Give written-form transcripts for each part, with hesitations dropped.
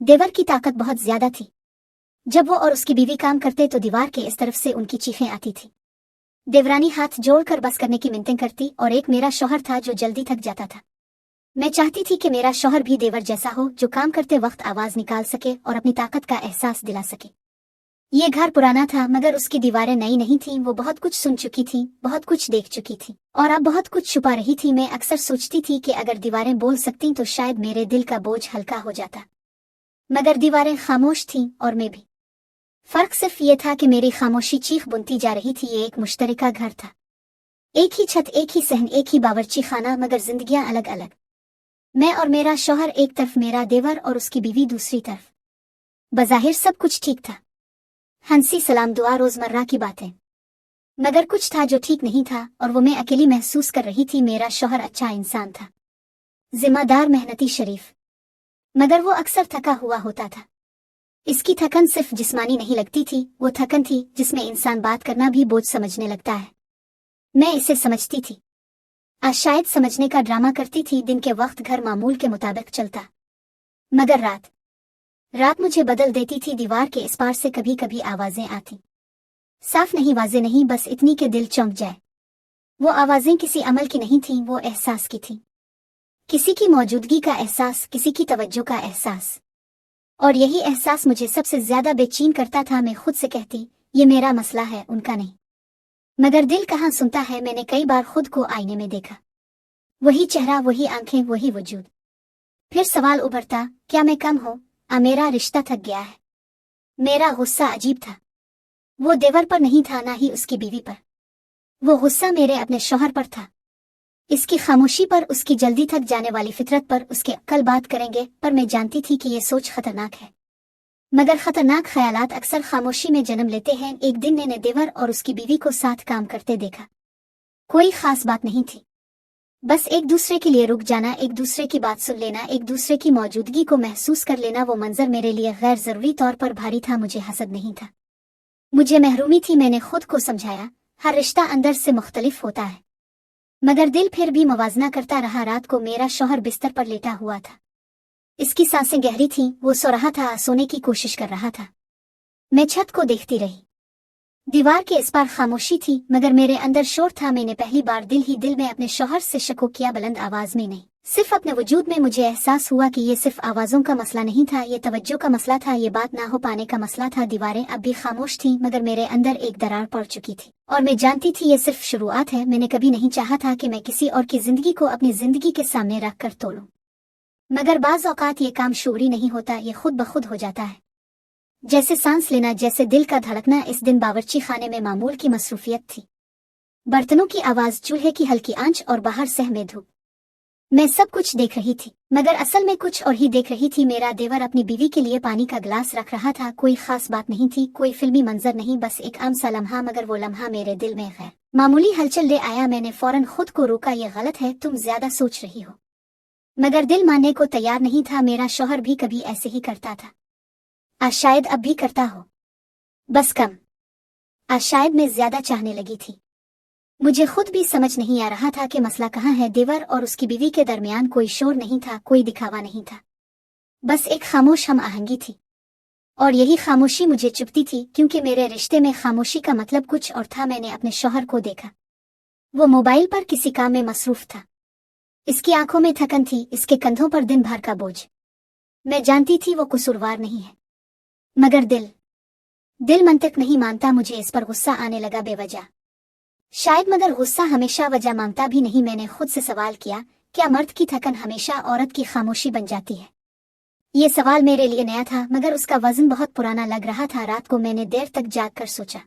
देवर की ताकत बहुत ज्यादा थी। जब वो और उसकी बीवी काम करते तो दीवार के इस तरफ से उनकी चीखें आती थी। देवरानी हाथ जोड़कर बस करने की मिन्नतें करती और एक मेरा शौहर था जो जल्दी थक जाता था। मैं चाहती थी कि मेरा शौहर भी देवर जैसा हो, जो काम करते वक्त आवाज निकाल सके और अपनी ताकत का एहसास दिला सके। ये घर पुराना था मगर उसकी दीवारें नई नहीं थीं। वो बहुत कुछ सुन चुकी थी, बहुत कुछ देख चुकी थी और अब बहुत कुछ छुपा रही थी। मैं अक्सर सोचती थी कि अगर दीवारें बोल सकतीं तो शायद मेरे दिल का बोझ हल्का हो जाता, मगर दीवारें खामोश थीं और मैं भी। फर्क सिर्फ ये था कि मेरी खामोशी चीख बुनती जा रही थी। ये एक मुश्तरका घर था, एक ही छत, एक ही सहन, एक ही बावर्ची खाना, मगर जिंदगियां अलग अलग। मैं और मेरा शौहर एक तरफ, मेरा देवर और उसकी बीवी दूसरी तरफ। बज़ाहिर सब कुछ ठीक था, हंसी, सलाम दुआ, रोजमर्रा की बातें, मगर कुछ था जो ठीक नहीं था और वो मैं अकेली महसूस कर रही थी। मेरा शौहर अच्छा इंसान था, जिम्मेदार, मेहनती, शरीफ, मगर वो अक्सर थका हुआ होता था। इसकी थकन सिर्फ जिस्मानी नहीं लगती थी, वो थकन थी जिसमें इंसान बात करना भी बोझ समझने लगता है। मैं इसे समझती थी, आज शायद समझने का ड्रामा करती थी। दिन के वक्त घर मामूल के मुताबिक चलता, मगर रात मुझे बदल देती थी। दीवार के इस पार से कभी कभी आवाजें आती, साफ नहीं, वाजे नहीं, बस इतनी के दिल चौंक जाए। वो आवाजें किसी अमल की नहीं थीं, वो एहसास की थी, किसी की मौजूदगी का एहसास, किसी की तवज्जो का एहसास। और यही एहसास मुझे सबसे ज्यादा बेचैन करता था। मैं खुद से कहती, ये मेरा मसला है, उनका नहीं। मगर दिल कहाँ सुनता है। मैंने कई बार खुद को आईने में देखा, वही चेहरा, वही आंखें, वही वजूद। फिर सवाल उभरता, क्या मैं कम हूं? मेरा रिश्ता थक गया है? मेरा गुस्सा अजीब था, वो देवर पर नहीं था, ना ही उसकी बीवी पर। वो गुस्सा मेरे अपने शौहर पर था, इसकी खामोशी पर, उसकी जल्दी थक जाने वाली फितरत पर। उसके कल बात करेंगे, पर मैं जानती थी कि ये सोच खतरनाक है, मगर खतरनाक ख्यालात अक्सर खामोशी में जन्म लेते हैं। एक दिन मैंने देवर और उसकी बीवी को साथ काम करते देखा। कोई खास बात नहीं थी, बस एक दूसरे के लिए रुक जाना, एक दूसरे की बात सुन लेना, एक दूसरे की मौजूदगी को महसूस कर लेना। वो मंजर मेरे लिए गैर जरूरी तौर पर भारी था। मुझे हसद नहीं था, मुझे महरूमी थी। मैंने खुद को समझाया, हर रिश्ता अंदर से मुख्तलिफ होता है, मगर दिल फिर भी मवाजना करता रहा। रात को मेरा शौहर बिस्तर पर लेटा हुआ था, इसकी सांसें गहरी थीं, वो सो रहा था, सोने की कोशिश कर रहा था। मैं छत को देखती रही, दीवार के इस पार खामोशी थी, मगर मेरे अंदर शोर था। मैंने पहली बार दिल ही दिल में अपने शौहर से शको किया, बुलंद आवाज में नहीं, सिर्फ अपने वजूद में। मुझे एहसास हुआ कि ये सिर्फ आवाजों का मसला नहीं था, ये तवज्जो का मसला था, ये बात ना हो पाने का मसला था। दीवारें अब भी खामोश थीं, मगर मेरे अंदर एक दरार पड़ चुकी थी और मैं जानती थी ये सिर्फ शुरुआत है। मैंने कभी नहीं चाहा था कि मैं किसी और की जिंदगी को अपनी जिंदगी के सामने रख कर तोड़ूं, मगर बाज औकात ये काम शूरी नहीं होता, ये खुद ब खुद हो जाता है, जैसे सांस लेना, जैसे दिल का धड़कना। इस दिन बावर्ची खाने में मामूल की मसरूफियत थी, बर्तनों की आवाज, चूल्हे की हल्की आंच और बाहर सह में धूप। मैं सब कुछ देख रही थी, मगर असल में कुछ और ही देख रही थी। मेरा देवर अपनी बीवी के लिए पानी का गिलास रख रहा था। कोई खास बात नहीं थी, कोई फिल्मी मंजर नहीं, बस एक आम सा लम्हा, मगर वो लम्हा मेरे दिल में गैर मामूली हलचल ले आया। मैंने फौरन खुद को रोका, ये गलत है, तुम ज्यादा सोच रही हो, मगर दिल मानने को तैयार नहीं था। मेरा शौहर भी कभी ऐसे ही करता था, आज शायद अब भी करता हो, बस कम। आज शायद मैं ज्यादा चाहने लगी थी। मुझे खुद भी समझ नहीं आ रहा था कि मसला कहाँ है। देवर और उसकी बीवी के दरमियान कोई शोर नहीं था, कोई दिखावा नहीं था, बस एक खामोश हम आहंगी थी। और यही खामोशी मुझे चुभती थी, क्योंकि मेरे रिश्ते में खामोशी का मतलब कुछ और था। मैंने अपने शौहर को देखा, वो मोबाइल पर किसी काम में मसरूफ था, इसकी आंखों में थकन थी, इसके कंधों पर दिन भर का बोझ। मैं जानती थी वो कसूरवार नहीं है, मगर दिल मंतिक नहीं मानता। मुझे इस पर गुस्सा आने लगा, बेवजह शायद, मगर गुस्सा हमेशा वजह मांगता भी नहीं। मैंने खुद से सवाल किया, क्या मर्द की थकन हमेशा औरत की खामोशी बन जाती है? ये सवाल मेरे लिए नया था, मगर उसका वजन बहुत पुराना लग रहा था। रात को मैंने देर तक जाग कर सोचा,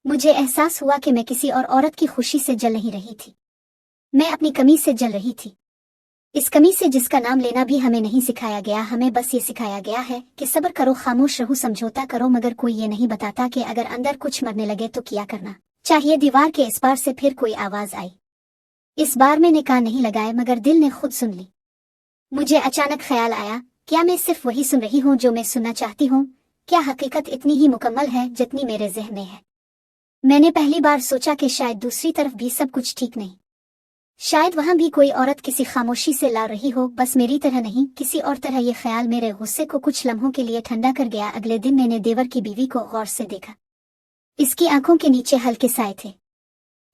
मुझे एहसास हुआ कि मैं किसी और औरत की खुशी से जल नहीं रही थी, मैं अपनी कमी से जल रही थी। इस कमी से जिसका नाम लेना भी हमें नहीं सिखाया गया। हमें बस ये सिखाया गया है कि सब्र करो, खामोश रहो, समझौता करो, मगर कोई ये नहीं बताता कि अगर अंदर कुछ मरने लगे तो क्या करना चाहिए। दीवार के इस पार से फिर कोई आवाज आई। इस बार मैंने कान नहीं लगाए, मगर दिल ने खुद सुन ली। मुझे अचानक ख्याल आया, क्या मैं सिर्फ वही सुन रही हूँ जो मैं सुनना चाहती हूँ? क्या हकीकत इतनी ही मुकम्मल है जितनी मेरे ज़हन में है? मैंने पहली बार सोचा कि शायद दूसरी तरफ भी सब कुछ ठीक नहीं। शायद वहां भी कोई औरत किसी खामोशी से ला रही हो, बस मेरी तरह नहीं, किसी और तरह। ये ख्याल मेरे गुस्से को कुछ लम्हों के लिए ठंडा कर गया। अगले दिन मैंने देवर की बीवी को गौर से देखा। इसकी आंखों के नीचे हल्के साए थे,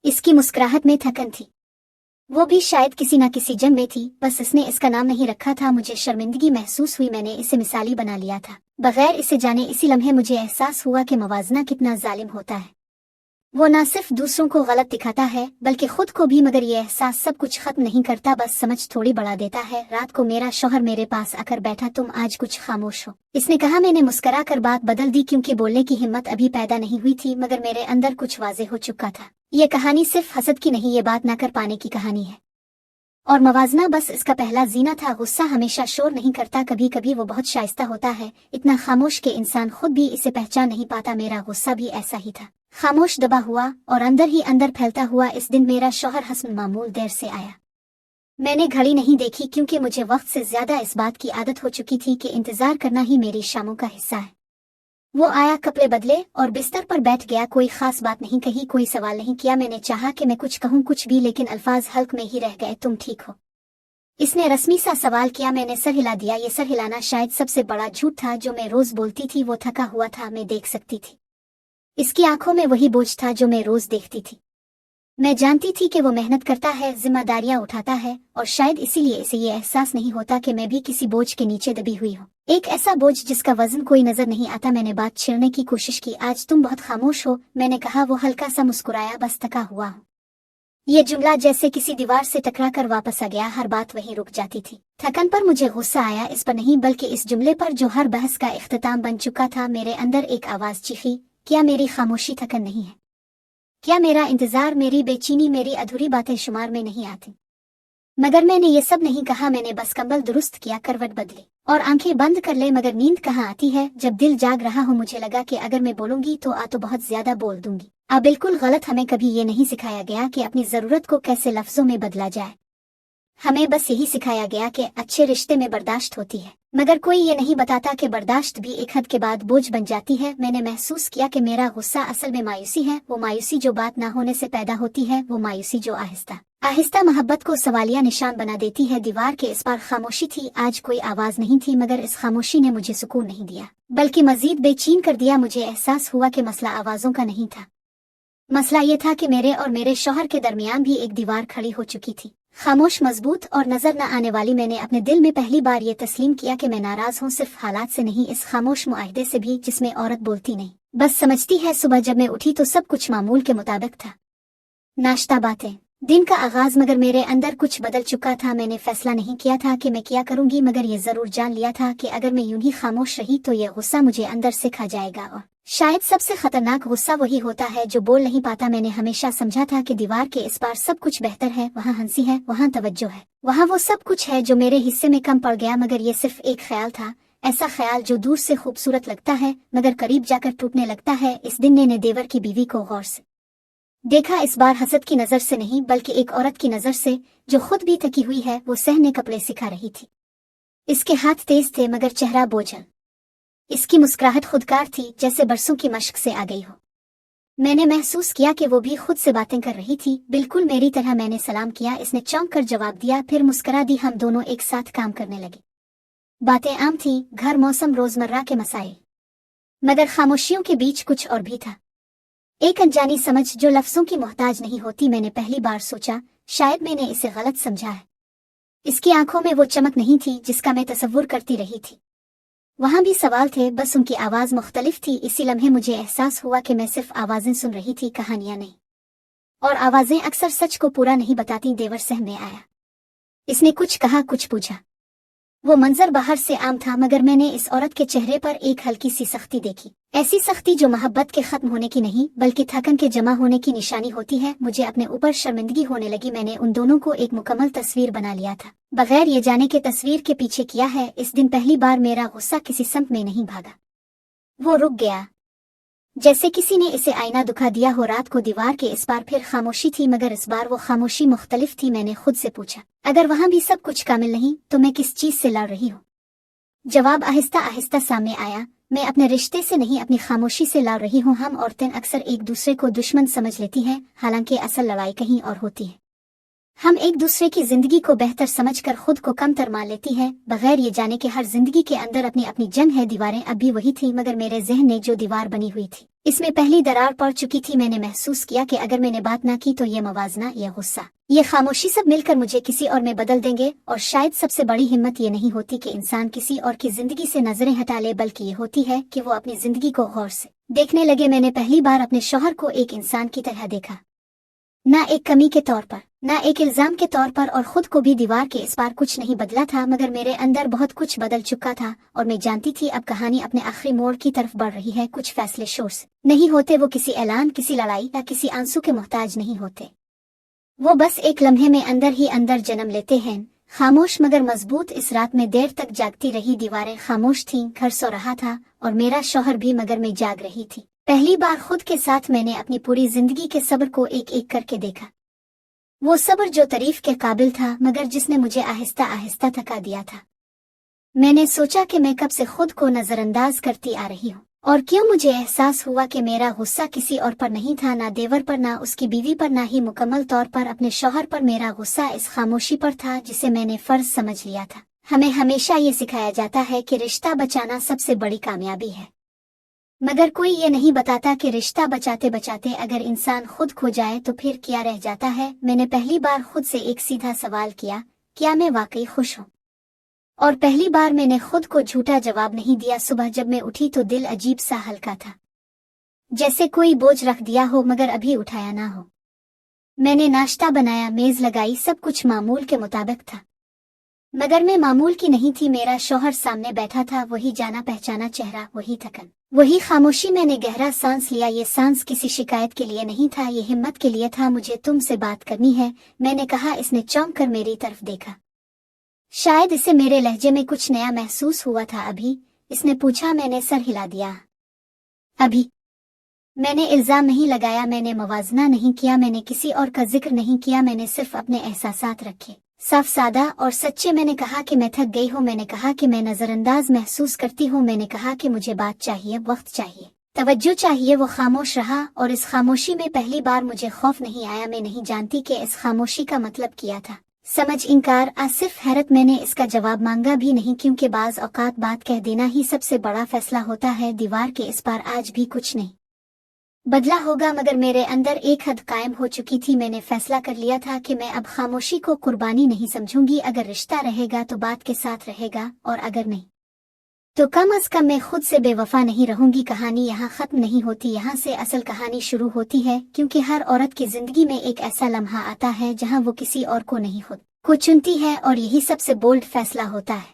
इसकी मुस्कुराहट में थकन थी, वो भी शायद किसी न किसी जंग में थी, बस इसने इसका नाम नहीं रखा था। मुझे शर्मिंदगी महसूस हुई, मैंने इसे मिसाली बना लिया था बगैर इसे जाने। इसी लम्हे मुझे एहसास हुआ कि मवाजना कितना जालिम होता है। वो न सिर्फ दूसरों को गलत दिखाता है बल्कि खुद को भी, मगर ये एहसास सब कुछ खत्म नहीं करता, बस समझ थोड़ी बढ़ा देता है। रात को मेरा शौहर मेरे पास आकर बैठा। तुम आज कुछ खामोश हो, इसने कहा। मैंने मुस्करा कर बात बदल दी, क्योंकि बोलने की हिम्मत अभी पैदा नहीं हुई थी, मगर मेरे अंदर कुछ वाजे हो चुका था। ये कहानी सिर्फ हसद की नहीं, ये बात न कर पाने की कहानी है। और मवाजना बस इसका पहला जीना था। गुस्सा हमेशा शोर नहीं करता, कभी कभी वो बहुत शाइस्ता होता है, इतना खामोश के इंसान खुद भी इसे पहचान नहीं पाता। मेरा गुस्सा भी ऐसा ही था, खामोश दबा हुआ और अंदर ही अंदर फैलता हुआ। इस दिन मेरा शौहर हसन मामूल देर से आया। मैंने घड़ी नहीं देखी, क्योंकि मुझे वक्त से ज्यादा इस बात की आदत हो चुकी थी कि इंतजार करना ही मेरी शामों का हिस्सा है। वो आया, कपड़े बदले और बिस्तर पर बैठ गया। कोई खास बात नहीं कही, कोई सवाल नहीं किया। मैंने चाहा कि मैं कुछ कहूँ, कुछ भी, लेकिन अल्फाज हल्क में ही रह गए। तुम ठीक हो? इसने रस्मी सा सवाल किया। मैंने सर हिला दिया। ये सर हिलाना शायद सबसे बड़ा झूठ था जो मैं रोज बोलती थी। वो थका हुआ था, मैं देख सकती थी। इसकी आंखों में वही बोझ था जो मैं रोज देखती थी। मैं जानती थी कि वो मेहनत करता है, जिम्मेदारियां उठाता है, और शायद इसीलिए इसे ये एहसास नहीं होता कि मैं भी किसी बोझ के नीचे दबी हुई हूँ। एक ऐसा बोझ जिसका वजन कोई नजर नहीं आता। मैंने बात छेड़ने की कोशिश की। आज तुम बहुत खामोश हो, मैंने कहा। वो हल्का सा मुस्कुराया। बस थका हुआ हूँ। ये जुमला जैसे किसी दीवार से टकरा कर वापस आ गया। हर बात वहीं रुक जाती थी। थकन पर मुझे गुस्सा आया, इस पर नहीं बल्कि इस जुमले पर जो हर बहस का इख्तिताम बन चुका था। मेरे अंदर एक आवाज चीखी, क्या मेरी खामोशी थकन नहीं है? क्या मेरा इंतजार, मेरी बेचैनी, मेरी अधूरी बातें शुमार में नहीं आती? मगर मैंने ये सब नहीं कहा। मैंने बस कंबल दुरुस्त किया, करवट बदली और आंखें बंद कर ले। मगर नींद कहाँ आती है जब दिल जाग रहा हो। मुझे लगा कि अगर मैं बोलूंगी तो बहुत ज्यादा बोल दूंगी। बिल्कुल गलत। हमें कभी ये नहीं सिखाया गया कि अपनी जरूरत को कैसे लफ्जों में बदला जाए। हमें बस यही सिखाया गया कि अच्छे रिश्ते में बर्दाश्त होती है, मगर कोई ये नहीं बताता कि बर्दाश्त भी एक हद के बाद बोझ बन जाती है। मैंने महसूस किया कि मेरा गुस्सा असल में मायूसी है। वो मायूसी जो बात ना होने से पैदा होती है, वो मायूसी जो आहिस्ता आहिस्ता मोहब्बत को सवालिया निशान बना देती है। दीवार के इस पार खामोशी थी। आज कोई आवाज नहीं थी, मगर इस खामोशी ने मुझे सुकून नहीं दिया, बल्कि मजीद बेचैन कर दिया। मुझे एहसास हुआ कि मसला आवाजों का नहीं था। मसला ये था कि मेरे और मेरे शौहर के दरमियान भी एक दीवार खड़ी हो चुकी थी, खामोश, मजबूत और नजर न आने वाली। मैंने अपने दिल में पहली बार ये तस्लीम किया कि मैं नाराज हूँ, सिर्फ हालात से नहीं, इस खामोश मुआहदे से भी जिसमें औरत बोलती नहीं, बस समझती है। सुबह जब मैं उठी तो सब कुछ मामूल के मुताबिक था। नाश्ता, बातें, दिन का आगाज, मगर मेरे अंदर कुछ बदल चुका था। मैंने फैसला नहीं किया था कि मैं क्या करूंगी, मगर ये जरूर जान लिया था कि अगर मैं यूं ही खामोश रही तो ये गुस्सा मुझे अंदर से खा जाएगा। और शायद सबसे खतरनाक गुस्सा वही होता है जो बोल नहीं पाता। मैंने हमेशा समझा था कि दीवार के इस पार सब कुछ बेहतर है, वहाँ हंसी है, वहाँ तवज्जो है, वहाँ वो सब कुछ है जो मेरे हिस्से में कम पड़ गया। मगर ये सिर्फ एक ख्याल था, ऐसा ख्याल जो दूर से खूबसूरत लगता है मगर करीब जाकर टूटने लगता है। इस दिन ने देवर की बीवी को गौर से देखा, इस बार हसद की नजर से नहीं बल्कि एक औरत की नजर से जो खुद भी थकी हुई है। वो सहने कपड़े सिखा रही थी। इसके हाथ तेज थे मगर चेहरा बोझल। इसकी मुस्कुराहट खुदकार थी, जैसे बरसों की मशक से आ गई हो। मैंने महसूस किया कि वो भी खुद से बातें कर रही थी, बिल्कुल मेरी तरह। मैंने सलाम किया, इसने चौंक कर जवाब दिया, फिर मुस्कुरा दी। हम दोनों एक साथ काम करने लगे। बातें आम थीं, घर, मौसम, रोजमर्रा के मसाइल, मगर खामोशियों के बीच कुछ और भी था, एक अनजानी समझ जो लफ्जों की मोहताज नहीं होती। मैंने पहली बार सोचा शायद मैंने इसे गलत समझा है। इसकी आंखों में वो चमक नहीं थी जिसका मैं तसव्वुर करती रही थी। वहां भी सवाल थे, बस उनकी आवाज मुख्तलिफ थी। इसी लम्हे मुझे एहसास हुआ कि मैं सिर्फ आवाजें सुन रही थी, कहानियां नहीं, और आवाजें अक्सर सच को पूरा नहीं बताती। देवर सहमे आया। इसने कुछ कहा, कुछ पूछा। वो मंजर बाहर से आम था, मगर मैंने इस औरत के चेहरे पर एक हल्की सी सख्ती देखी, ऐसी सख्ती जो मोहब्बत के खत्म होने की नहीं बल्कि थकन के जमा होने की निशानी होती है। मुझे अपने ऊपर शर्मिंदगी होने लगी। मैंने उन दोनों को एक मुकम्मल तस्वीर बना लिया था, बगैर ये जाने के तस्वीर के पीछे किया है। इस दिन पहली बार मेरा गुस्सा किसी समत में नहीं भागा, वो रुक गया, जैसे किसी ने इसे आईना दिखा दिया हो। रात को दीवार के इस पार फिर खामोशी थी, मगर इस बार वो खामोशी मुख्तलिफ थी। मैंने खुद से पूछा, अगर वहां भी सब कुछ कामिल नहीं तो मैं किस चीज से लड़ रही हूँ? जवाब आहिस्ता आहिस्ता सामने आया, मैं अपने रिश्ते से नहीं, अपनी खामोशी से लड़ रही हूँ। हम औरतें अक्सर एक दूसरे को दुश्मन समझ लेती हैं, हालांकि असल लड़ाई कहीं और होती है। हम एक दूसरे की जिंदगी को बेहतर समझकर खुद को कमतर मान लेती हैं, बगैर ये जाने कि हर जिंदगी के अंदर अपनी अपनी जंग है। दीवारें अब भी वही थी, मगर मेरे जहन ने जो दीवार बनी हुई थी इसमें पहली दरार पड़ चुकी थी। मैंने महसूस किया कि अगर मैंने बात ना की तो ये मवाजना, ये गुस्सा, ये खामोशी सब मिलकर मुझे किसी और में बदल देंगे। और शायद सबसे बड़ी हिम्मत ये नहीं होती कि इंसान किसी और की जिंदगी से नजरें हटा ले, बल्कि ये होती है कि वो अपनी जिंदगी को गौर से देखने लगे। मैंने पहली बार अपने शौहर को एक इंसान की तरह देखा, ना एक कमी के तौर पर, ना एक इल्जाम के तौर पर, और खुद को भी। दीवार के इस पार कुछ नहीं बदला था, मगर मेरे अंदर बहुत कुछ बदल चुका था। और मैं जानती थी अब कहानी अपने आखिरी मोड़ की तरफ बढ़ रही है। कुछ फैसले शोर से नहीं होते, वो किसी ऐलान, किसी लड़ाई या किसी आंसू के मोहताज नहीं होते। वो बस एक लम्हे में अंदर ही अंदर जन्म लेते हैं, खामोश मगर मजबूत। इस रात में देर तक जागती रही, दीवारें खामोश थीं, घर सो रहा था और मेरा शौहर भी, मगर मैं जाग रही थी। पहली बार खुद के साथ मैंने अपनी पूरी जिंदगी के सब्र को एक एक करके देखा। वो सब्र जो तारीफ के काबिल था, मगर जिसने मुझे आहिस्ता आहिस्ता थका दिया था। मैंने सोचा कि मैं कब से खुद को नजरअंदाज करती आ रही हूँ, और क्यों मुझे एहसास हुआ कि मेरा गुस्सा किसी और पर नहीं था, ना देवर पर, ना उसकी बीवी पर, ना ही मुकम्मल तौर पर अपने शौहर पर। मेरा गुस्सा इस खामोशी पर था जिसे मैंने फर्ज समझ लिया था। हमें हमेशा ये सिखाया जाता है कि रिश्ता बचाना सबसे बड़ी कामयाबी है, मगर कोई ये नहीं बताता कि रिश्ता बचाते बचाते अगर इंसान खुद खो जाए तो फिर क्या रह जाता है। मैंने पहली बार खुद से एक सीधा सवाल किया, क्या मैं वाकई खुश हूँ? और पहली बार मैंने खुद को झूठा जवाब नहीं दिया। सुबह जब मैं उठी तो दिल अजीब सा हल्का था, जैसे कोई बोझ रख दिया हो मगर अभी उठाया ना हो। मैंने नाश्ता बनाया, मेज लगाई, सब कुछ मामूल के मुताबिक था, मगर मैं मामूल की नहीं थी। मेरा शौहर सामने बैठा था, वही जाना पहचाना चेहरा, वही थकन, वही खामोशी। मैंने गहरा सांस लिया। ये सांस किसी शिकायत के लिए नहीं था, ये हिम्मत के लिए था। मुझे तुमसे बात करनी है, मैंने कहा। इसने चौंक कर मेरी तरफ देखा, शायद इसे मेरे लहजे में कुछ नया महसूस हुआ था। अभी? इसने पूछा। मैंने सर हिला दिया। अभी? मैंने इल्जाम नहीं लगाया, मैंने मवाजना नहीं किया, मैंने किसी और का जिक्र नहीं किया, मैंने सिर्फ अपने एहसासात रखे, साफ सादा और सच्चे। मैंने कहा कि मैं थक गई हूँ, मैंने कहा कि मैं नजरअंदाज महसूस करती हूँ, मैंने कहा कि मुझे बात चाहिए, वक्त चाहिए, तवज्जो चाहिए। वो खामोश रहा, और इस खामोशी में पहली बार मुझे खौफ नहीं आया। मैं नहीं जानती कि इस खामोशी का मतलब क्या था, समझ, इनकार, सिर्फ हैरत। मैंने इसका जवाब मांगा भी नहीं, क्योंकि बाज औकात बात कह देना ही सबसे बड़ा फैसला होता है। दीवार के इस पार आज भी कुछ नहीं बदला होगा, मगर मेरे अंदर एक हद कायम हो चुकी थी। मैंने फैसला कर लिया था कि मैं अब खामोशी को कुर्बानी नहीं समझूंगी। अगर रिश्ता रहेगा तो बात के साथ रहेगा, और अगर नहीं तो कम अज कम मैं खुद से बेवफा नहीं रहूंगी। कहानी यहाँ खत्म नहीं होती, यहाँ से असल कहानी शुरू होती है, क्योंकि हर औरत की जिंदगी में एक ऐसा लम्हा आता है जहाँ वो किसी और को नहीं खुद को चुनती है, और यही सबसे बोल्ड फैसला होता है।